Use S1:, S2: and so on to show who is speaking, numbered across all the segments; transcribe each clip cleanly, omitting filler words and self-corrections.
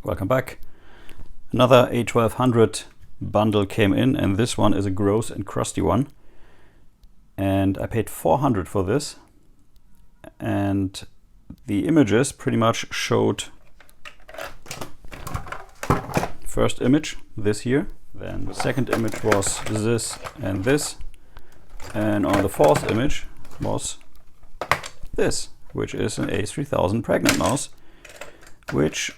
S1: Welcome back. Another A1200 bundle came in, and this one is a gross and crusty one. And I paid 400 for this. And the images pretty much showed first image, this here. Then the second image was this and this. And on the fourth image was this, which is an A3000 pregnant mouse, which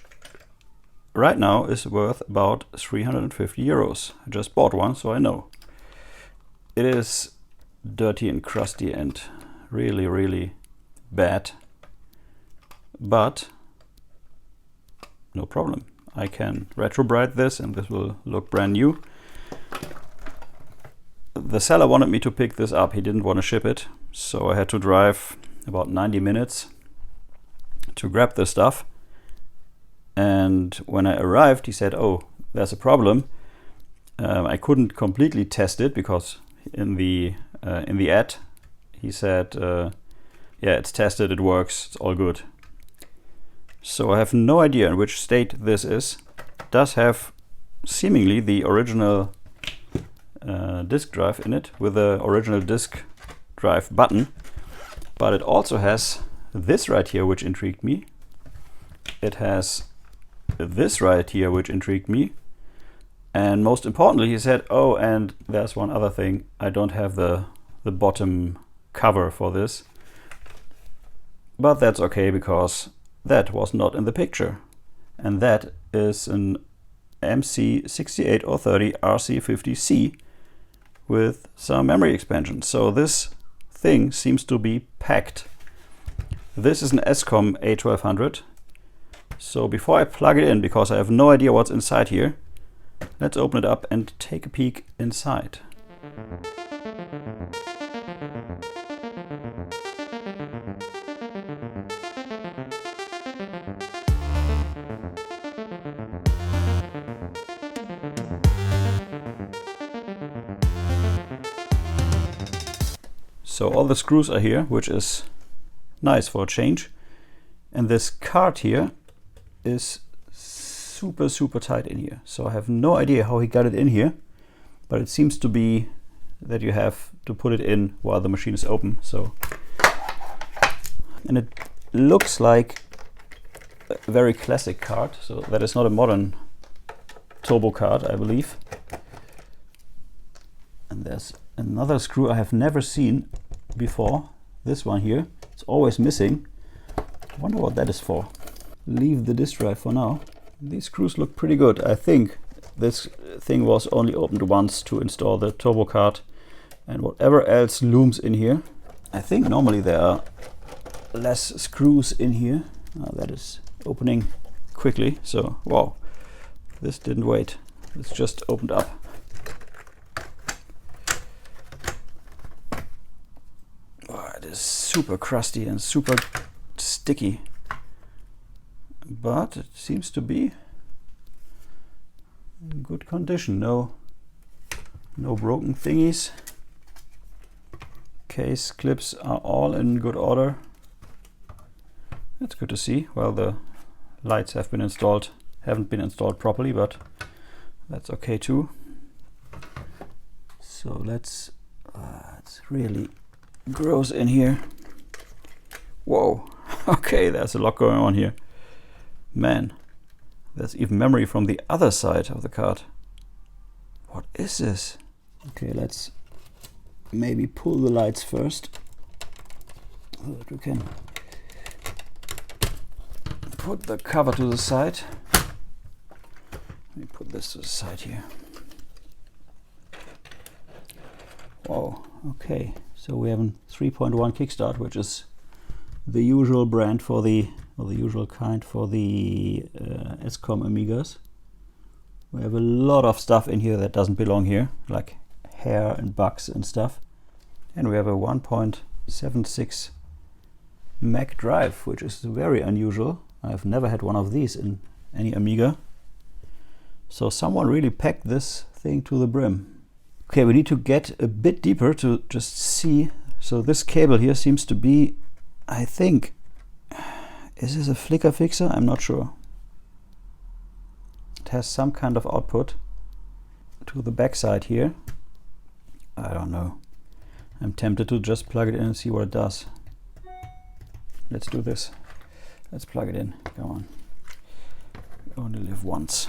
S1: right now is worth about 350 euros. I just bought one, so I know. It is dirty and crusty and really, really bad. But no problem. I can retrobrite this and this will look brand new. The seller wanted me to pick this up. He didn't want to ship it, so I had to drive about 90 minutes to grab this stuff. And when I arrived, he said, "Oh, there's a problem. I couldn't completely test it because in the ad he said, yeah, it's tested, it works, it's all good." So I have no idea in which state this is. It does have seemingly the original disk drive in it with the original disk drive button, but it also has this right here, which intrigued me. It has this right here, which intrigued me. And most importantly, he said, "Oh, and there's one other thing. I don't have the bottom cover for this." But that's okay, because that was not in the picture. And that is an MC68/30 RC50C with some memory expansion. So this thing seems to be packed. This is an SCOM A1200. So before I plug it in, because I have no idea what's inside here, let's open it up and take a peek inside. So all the screws are here, which is nice for a change. And this card here is super, super tight in here. So I have no idea how he got it in here, but it seems to be that you have to put it in while the machine is open. So, and it looks like a very classic card. So that is not a modern turbo card, I believe. And there's another screw I have never seen before. This one here, it's always missing. I wonder what that is for. Leave the disk drive for now. These screws look pretty good. I think this thing was only opened once to install the turbo card and whatever else looms in here. I think normally there are less screws in here. That is opening quickly. So, wow, this didn't wait. It's just opened up. Oh, it is super crusty and super sticky. But it seems to be in good condition. No broken thingies. Case clips are all in good order. That's good to see. Well, the lights have been installed, haven't been installed properly, but that's okay too. So let's, it's really gross in here. Whoa, okay, there's a lot going on here. Man, there's even memory from the other side of the card. What is this? Okay, let's maybe pull the lights first so that we can put the cover to the side. Let me put this to the side here. Whoa, okay, so we have a 3.1 kickstart, which is the usual brand for the, or the usual kind for the SCOM Amigas. We have a lot of stuff in here that doesn't belong here, like hair and bugs and stuff. And we have a 1.76 Mac drive, which is very unusual. I've never had one of these in any Amiga. So someone really packed this thing to the brim. Okay, we need to get a bit deeper to just see. So this cable here seems to be, I think, is this a flicker fixer? I'm not sure. it has some kind of output to the backside here. I don't know. I'm tempted to just plug it in and see what it does. Let's do this. Let's plug it in. Come on. We only live once.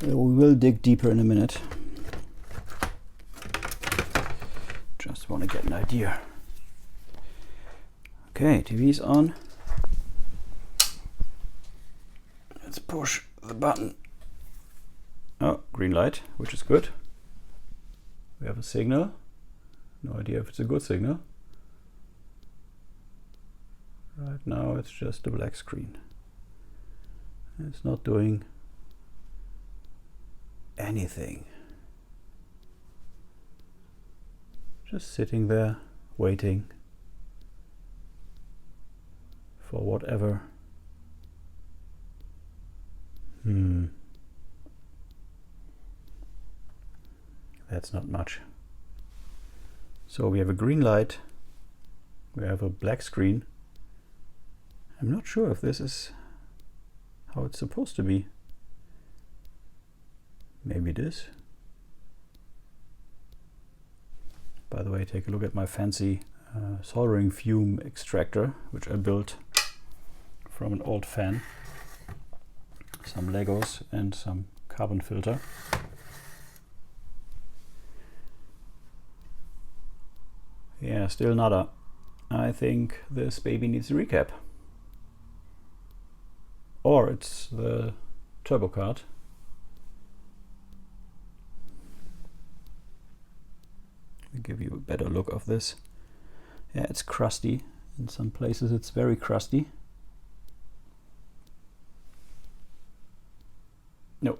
S1: We will dig deeper in a minute. Just want to get an idea. Okay, TV's on. Let's push the button. Oh, green light, which is good. We have a signal. No idea if it's a good signal. Right now it's just a black screen. It's not doing anything. Just sitting there waiting for whatever. That's not much. So we have a green light, we have a black screen. I'm not sure if this is how it's supposed to be. Maybe it is. By the way, take a look at my fancy soldering fume extractor, which I built from an old fan. Some Legos and some carbon filter. Yeah, still nada. I think this baby needs a recap. Or it's the turbo card. Let me give you a better look of this. Yeah, it's crusty. In some places it's very crusty. No,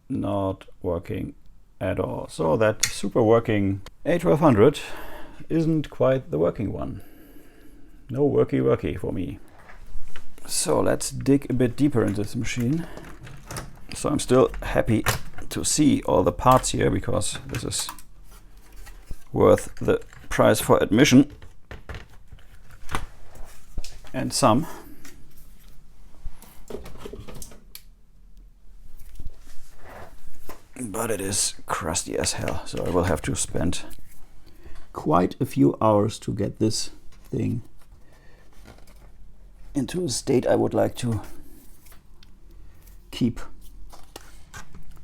S1: not working at all. So that super working A1200 isn't quite the working one. No worky for me. So let's dig a bit deeper into this machine. So I'm still happy to see all the parts here because this is worth the price for admission and some. But it is crusty as hell, so I will have to spend quite a few hours to get this thing into a state I would like to keep.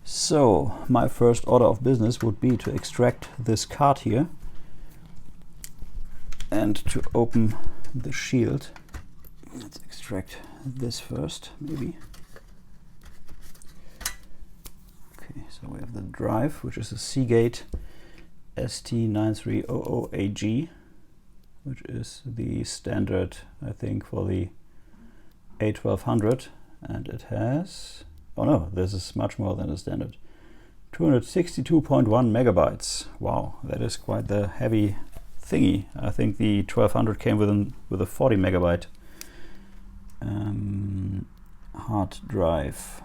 S1: So my first order of business would be to extract this card here and to open the shield. Let's extract this first, maybe. Okay, so we have the drive, which is a Seagate ST9300AG, which is the standard, I think, for the A1200, and it has, oh no, this is much more than the standard, 262.1 megabytes. Wow, that is quite the heavy thingy. I think the 1200 came with a 40 megabyte hard drive.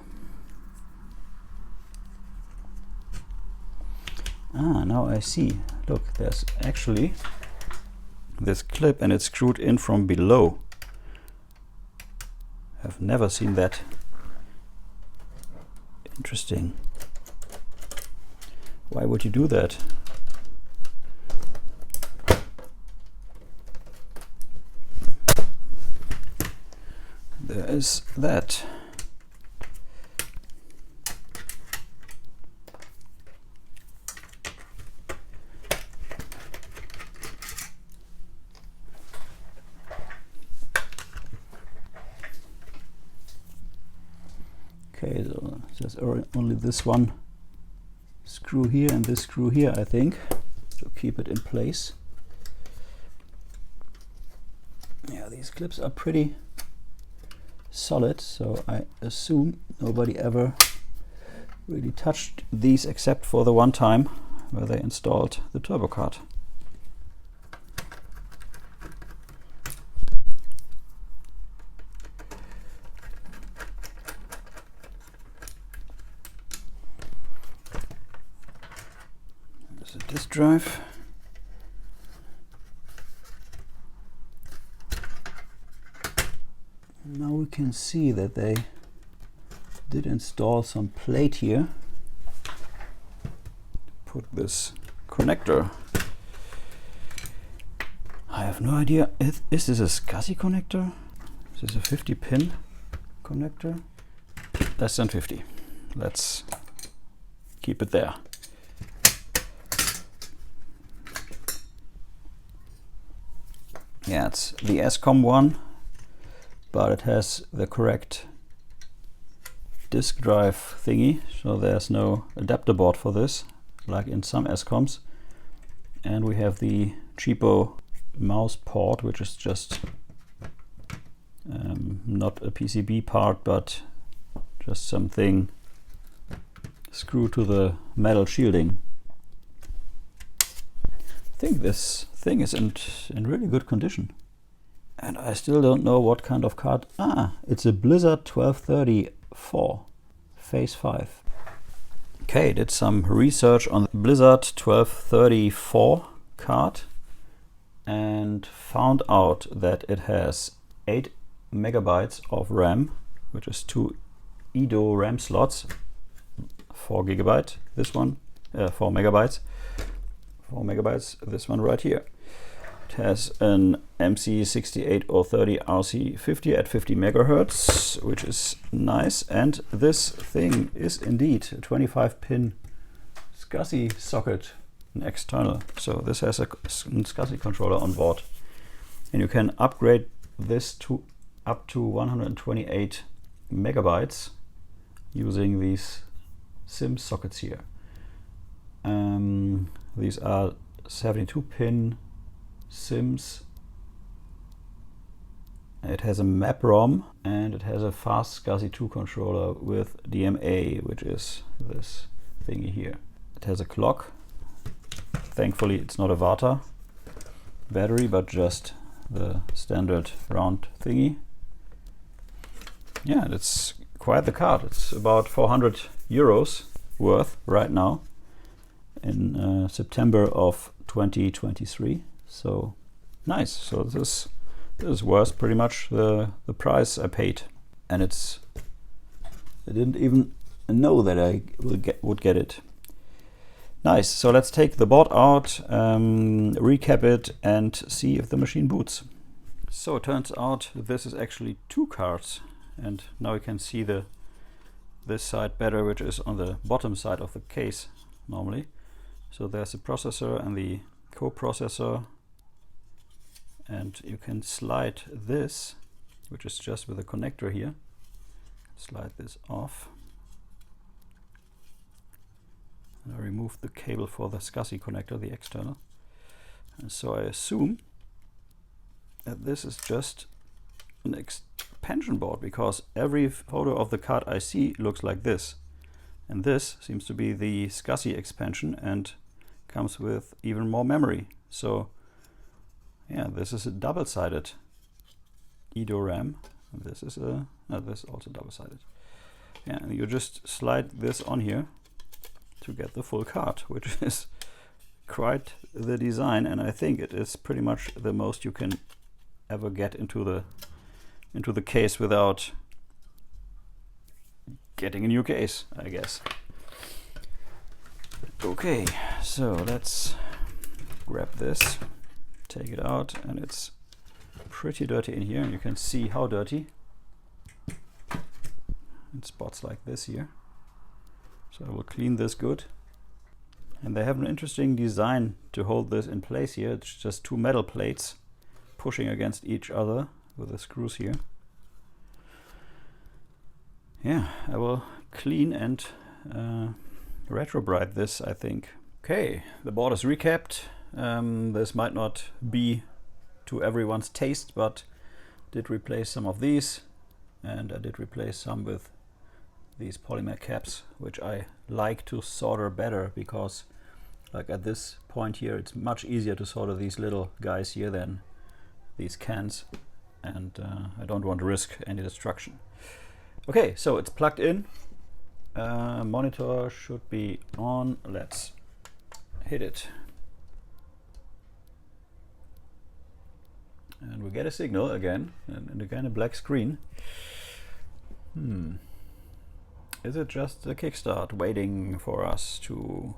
S1: Ah, now I see. Look, there's actually this clip and it's screwed in from below. I've never seen that. Interesting. Why would you do that? There is that. Okay, so there's only this one screw here and this screw here, I think, to keep it in place. Yeah, these clips are pretty solid, so I assume nobody ever really touched these except for the one time where they installed the turbo card. There's a disk drive. Now we can see that they did install some plate here. Put this connector. I have no idea. Is this a SCSI connector? Is this a 50 pin connector? Less than 50. Let's keep it there. Yeah, it's the SCOM one, but it has the correct disk drive thingy, so there's no adapter board for this, like in some SCOMs. And we have the cheapo mouse port, which is just not a PCB part, but just something screwed to the metal shielding. I think this thing is in really good condition. And I still don't know what kind of card. Ah, it's a Blizzard 1234 Phase 5. Okay, did some research on the Blizzard 1234 card and found out that it has 8 megabytes of RAM, which is 2 Edo RAM slots, 4 gigabyte, this one, 4 megabytes. 4 megabytes, this one right here. It has an MC68030 RC50 at 50 megahertz, which is nice. And this thing is indeed a 25 pin SCSI socket, an external. So this has a SCSI controller on board. And you can upgrade this to up to 128 megabytes using these SIM sockets here. These are 72 pin SIMs. It has a map ROM and it has a fast SCSI 2 controller with DMA, which is this thingy here. It has a clock. Thankfully it's not a Vata battery, but just the standard round thingy. Yeah, it's quite the card. It's about 400 euros worth right now in September of 2023. So nice. So this is worth pretty much the price I paid, and I didn't even know that I would get it. Nice. So let's take the board out, recap it, and see if the machine boots. So it turns out this is actually 2 cards, and now you can see this side better, which is on the bottom side of the case normally. So there's the processor and the coprocessor, and you can slide this, which is just with a connector here, slide this off. And I removed the cable for the SCSI connector, the external. And so I assume that this is just an expansion board, because every photo of the card I see looks like this. And this seems to be the SCSI expansion and comes with even more memory. So yeah, this is a double-sided Edo RAM. And this is this is also double-sided. Yeah, and you just slide this on here to get the full card, which is quite the design, and I think it is pretty much the most you can ever get into the case without getting a new case, I guess. Okay, so let's grab this, take it out, and it's pretty dirty in here, and you can see how dirty. In spots like this here. So I will clean this good. And they have an interesting design to hold this in place here. It's just 2 metal plates pushing against each other with the screws here. Yeah, I will clean and retrobrite this, I think. Okay, the board is recapped. This might not be to everyone's taste, but did replace some of these, and I did replace some with these polymer caps, which I like to solder better, because like at this point here it's much easier to solder these little guys here than these cans, and I don't want to risk any destruction. Okay, so it's plugged in. Monitor should be on. Let's hit it. And we get a signal again, and again a black screen. Is it just the kickstart waiting for us to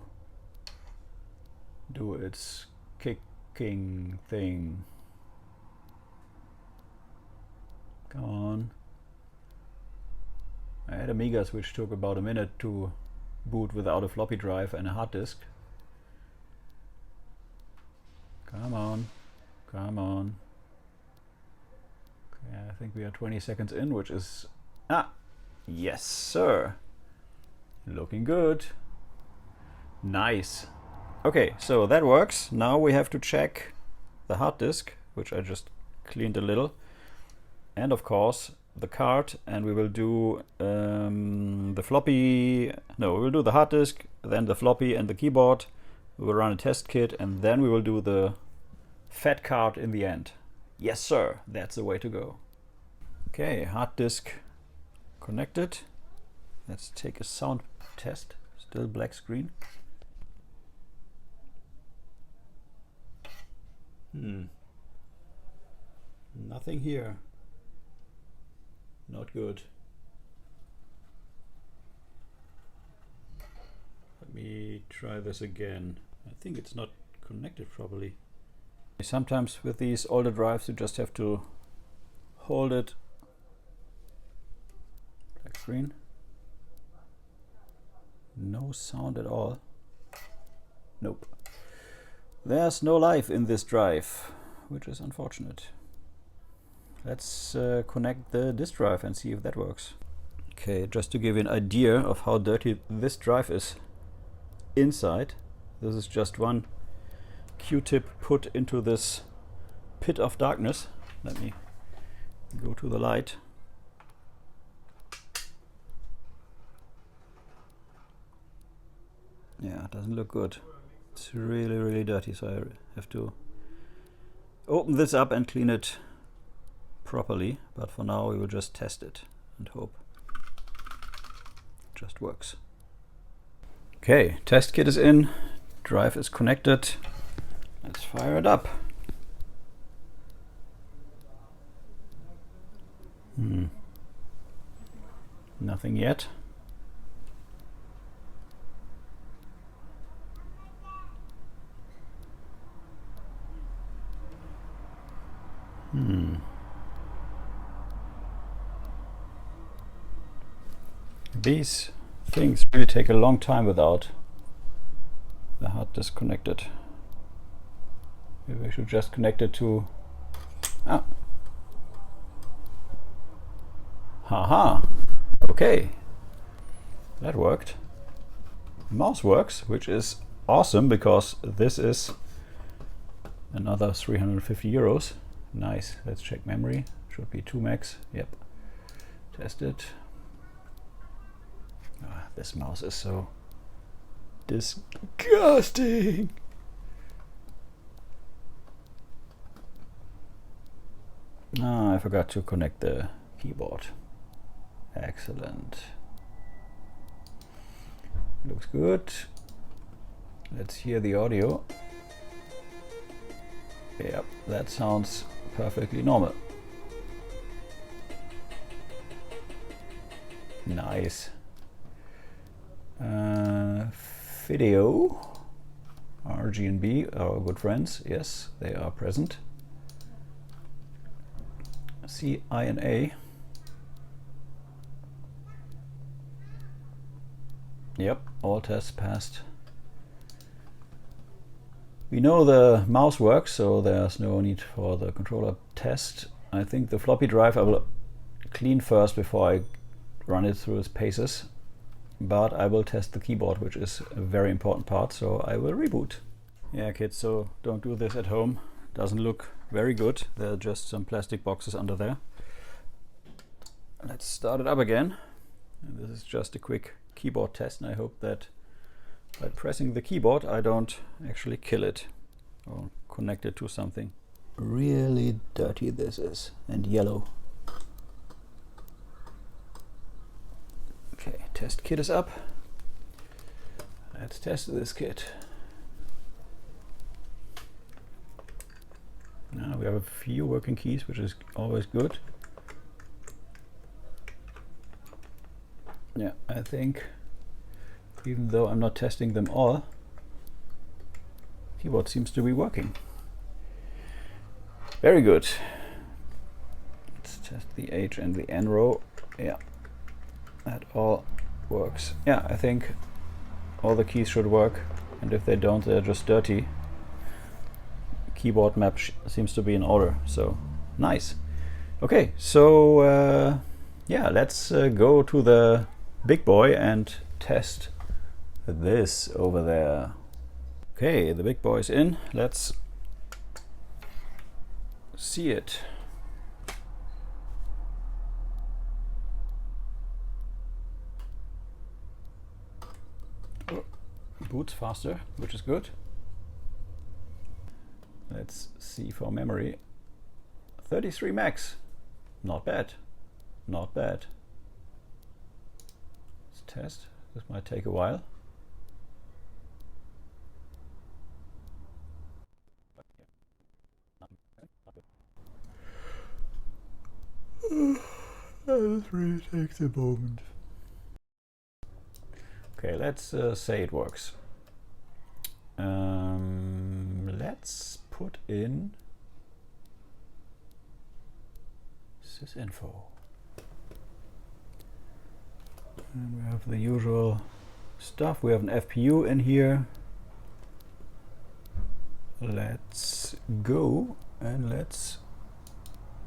S1: do its kicking thing? Come on. I had Amigas which took about a minute to boot without a floppy drive and a hard disk. Come on, come on. Okay, I think we are 20 seconds in, which is... Ah! Yes, sir! Looking good. Nice. Okay, so that works. Now we have to check the hard disk, which I just cleaned a little. And of course, the card, and we will do the floppy... No, we will do the hard disk, then the floppy and the keyboard. We will run a test kit, and then we will do the fat card in the end. Yes, sir. That's the way to go. Okay, hard disk connected. Let's take a sound test. Still black screen. Nothing here. Not good. Let me try this again. I think it's not connected properly. Sometimes with these older drives you just have to hold it. Black screen. No sound at all. Nope. There's no life in this drive, which is unfortunate. Let's connect the disk drive and see if that works. Okay, just to give you an idea of how dirty this drive is inside, this is just one Q-tip put into this pit of darkness. Let me go to the light. Yeah, it doesn't look good. It's really, really dirty, so I have to open this up and clean it properly, but for now we will just test it and hope it just works. Okay, test kit is in, drive is connected. Let's fire it up. Nothing yet. These things really take a long time without the hard disk connected. Maybe I should just connect it to... Ah! Haha! Okay. That worked. Mouse works, which is awesome because this is another 350 euros. Nice. Let's check memory. Should be 2 megs. Yep. Test it. Ah, this mouse is so disgusting. Ah, I forgot to connect the keyboard. Excellent. Looks good. Let's hear the audio. Yep, that sounds perfectly normal. Nice. Video, RG&B, our good friends, yes, they are present. CINA. Yep, all tests passed. We know the mouse works, so there's no need for the controller test. I think the floppy drive I will clean first before I run it through its paces. But I will test the keyboard, which is a very important part, so I will reboot. Yeah, kids, so don't do this at home. Doesn't look very good. There are just some plastic boxes under there. Let's start it up again. And this is just a quick keyboard test, and I hope that by pressing the keyboard I don't actually kill it or connect it to something. Really dirty this is, and yellow. Okay, test kit is up. Let's test this kit. Now we have a few working keys, which is always good. Yeah, I think even though I'm not testing them all, keyboard seems to be working. Very good. Let's test the H and the N row. Yeah, that all works. Yeah, I think all the keys should work, and if they don't, they're just dirty. Keyboard map seems to be in order, so nice. Okay, so yeah, let's go to the big boy and test this over there. Okay, the big boy's in. Let's see it. Oh, boots faster, which is good. Let's see for memory. 33 megs. Not bad. Not bad. Let's test. This might take a while. This really takes a moment. Okay, let's say it works. Let's put in sysinfo. And we have the usual stuff. We have an FPU in here. Let's go and let's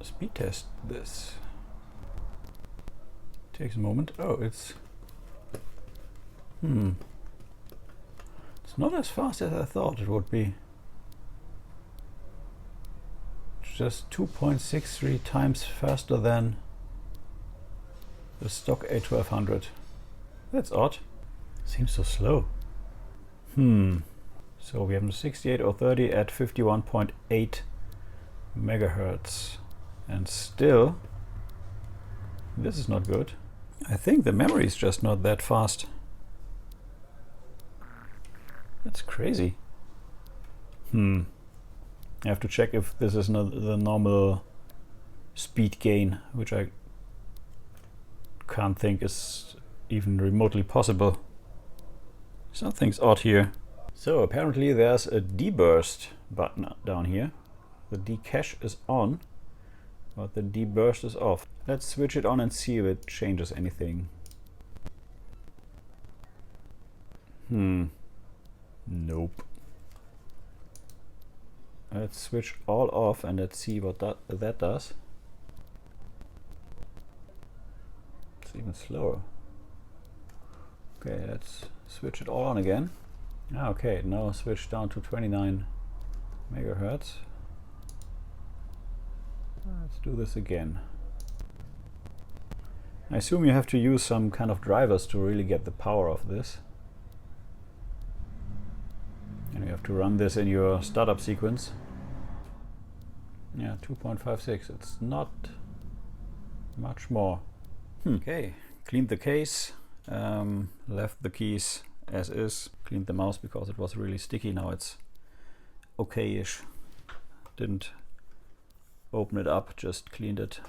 S1: speed test this. Takes a moment. Oh, it's it's not as fast as I thought it would be. It's just 2.63 times faster than the stock A1200. That's odd. Seems so slow. So we have a 6830 at 51.8 megahertz, and still this is not good. I think the memory is just not that fast. That's crazy. I have to check if this is not the normal speed gain, which I can't think is even remotely possible. Something's odd here. So apparently there's a deburst button down here. The decache is on, but the deburst is off. Let's switch it on and see if it changes anything. Nope. Let's switch all off and let's see what that does. It's even slower. Okay, let's switch it all on again. Okay, now switch down to 29 megahertz. Let's do this again. I assume you have to use some kind of drivers to really get the power of this. And you have to run this in your startup sequence. Yeah, 2.56. It's not much more. Okay, cleaned the case, left the keys as is, cleaned the mouse because it was really sticky. Now it's okay-ish. Didn't open it up, just cleaned it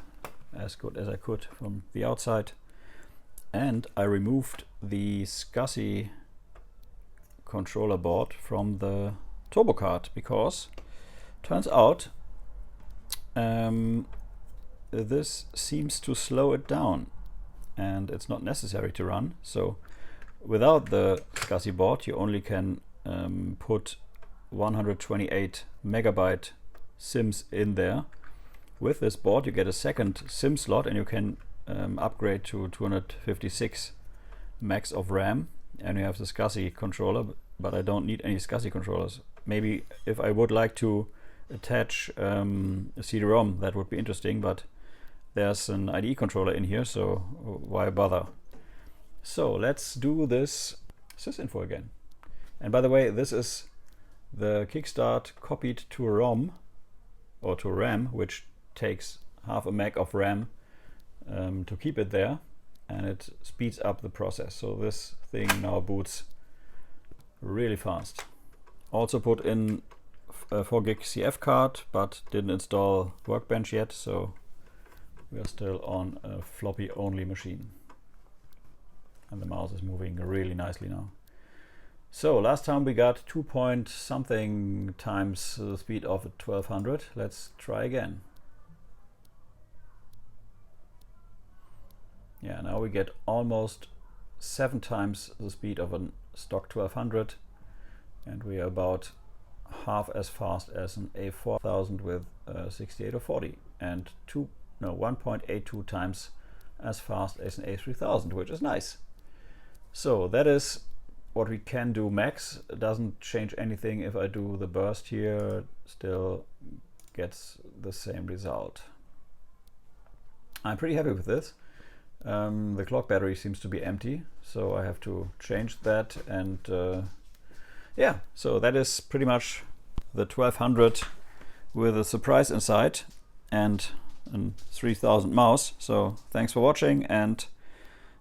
S1: as good as I could from the outside. And I removed the SCSI controller board from the turbo card because turns out this seems to slow it down and it's not necessary to run. So without the SCSI board you only can put 128 megabyte sims in there. With this board you get a second SIM slot and you can upgrade to 256 megs of RAM, and you have the SCSI controller, but I don't need any SCSI controllers. Maybe if I would like to attach a CD-ROM, that would be interesting, but there's an IDE controller in here, so why bother? So let's do this sysinfo again. And by the way, this is the kickstart copied to ROM or to RAM, which takes half a meg of RAM to keep it there, and it speeds up the process. So this thing now boots really fast. Also put in a 4 gig CF card, but didn't install Workbench yet, so we are still on a floppy only machine. And the mouse is moving really nicely now. So last time we got 2 point something times the speed of 1200. Let's try again. Yeah, now we get almost 7 times the speed of a stock 1200, and we are about half as fast as an A4000 with 6840, and 1.82 times as fast as an A3000, which is nice. So that is what we can do max. It doesn't change anything if I do the burst here, still gets the same result. I'm pretty happy with this. The clock battery seems to be empty, so I have to change that, and yeah, so that is pretty much the 1200 with a surprise inside and a 3000 mouse. So thanks for watching, and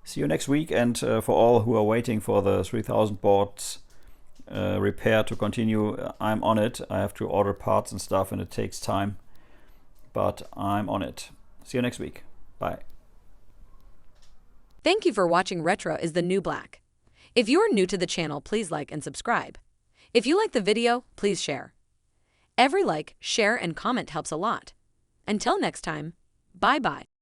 S1: see you next week. And for all who are waiting for the 3000 boards repair to continue, I'm on it. I have to order parts and stuff, and it takes time, but I'm on it. See you next week. Bye.
S2: Thank you for watching Retro is the New Black. If you are new to the channel, please like and subscribe. If you like the video, please share. Every like, share, and comment helps a lot. Until next time, bye-bye.